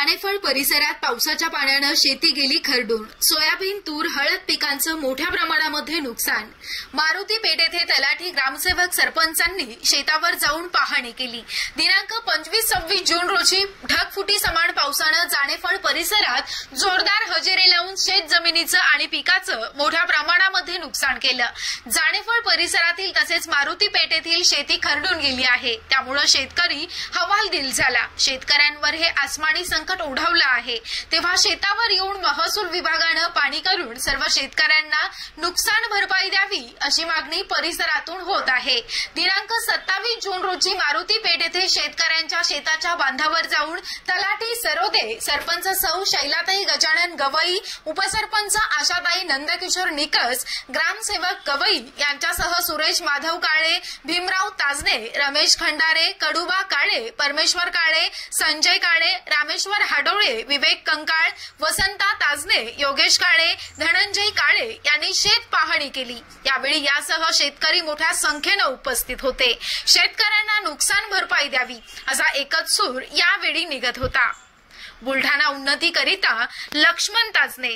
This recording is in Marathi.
जाणेफळ परिसरात पावसाच्या पाण्याने शेती गेली खरडून। सोयाबीन, तूर, हळद पिकांचं मोठ्या प्रमाणामध्ये नुकसान। मारुती पेठ येथे तलाठी, ग्रामसेवक, सरपंचांनी शेतावर जाऊन पाहणी केली। दिनांक 25-26 जून रोजी ढगफुटी समान पावसाने जाणेफळ परिसरात जोरदार हजेरी लावून शेत जमिनीचं आणि पिकाचं मोठ्या प्रमाणामध्ये नुकसान केलं। जाणेफळ परिसरातील तसेच मारुती पेठ येथील शेती खरडून गेली आहे। त्यामुळे शेतकरी हवालदिल झाला। शेतकऱ्यांवर हे आसमानी संकट ओढवलं आहे। तेव्हा शेतावर येऊन महसूल विभागानं पाणी करून सर्व शेतकऱ्यांना नुकसान भरपाई द्यावी अशी मागणी परिसरातून होत आहे। दिनांक 27 जून रोजी मारुती पेठ येथे शेतकऱ्यांच्या शेताच्या बांधावर जाऊन तलाठी सरोदे, सरपंच सौ शैलाताई गजानन गवई, उपसरपंच आशाताई नंदकिशोर निकस, ग्रामसेवक गवई यांच्यासह सुरेश माधव काळे, भीमराव ताजने, रमेश खंडारे, कडुबा काळे, परमेश्वर काळे, संजय काळे, रामेश्वर हाडोळे, विवेक कंकाळ, वसंता ताजने, योगेश काळे, धनंजय काळे यांनी शेत पाहणी केली। यावेळी यासह शेतकरी मोठ्या संख्येने उपस्थित होते। शेतकऱ्यांना नुकसान भरपाई द्यावी असा एकच सूर यावेळी निघत होता। बुलढाणा उन्नतीकरिता लक्ष्मण ताजने।